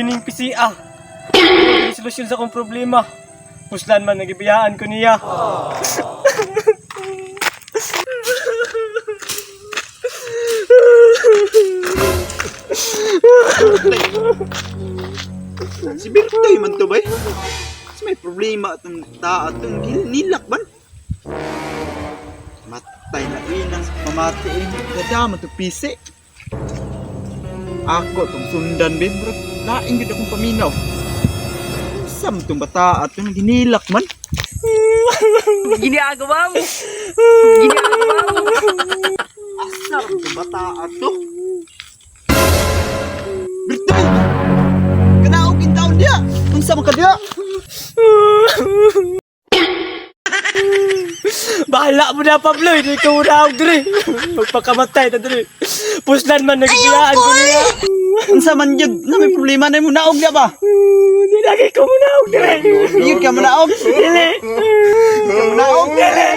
kining PCA. Solusyon sa akong problema. Puslan man nagibiyaan ko niya. Si Bertoy man to bay. Kasi may problema itong taat itong nilak man. Matay na inang mamati eh. Dadama itong pisi. Ako itong sundan bay. Bro, laing yun akong paminaw. Sam itong bata at itong ginilak man. Ginagawa mo. Ginagawa mo. Asar itong bata at ito. Bertoy! Kanaog in taon dia. Unsa man ka dia? Bahala mo na, Pablo. Hindi ka muna ako diri. Magpakamatay na diri. Puslan man nagibiyaan ko niya. Unsa man jud na may problema na mo naog dia ba? Hindi lagi ko muna ako diri. Yun ka mo naog. Dili. Ka mo naog. Dili.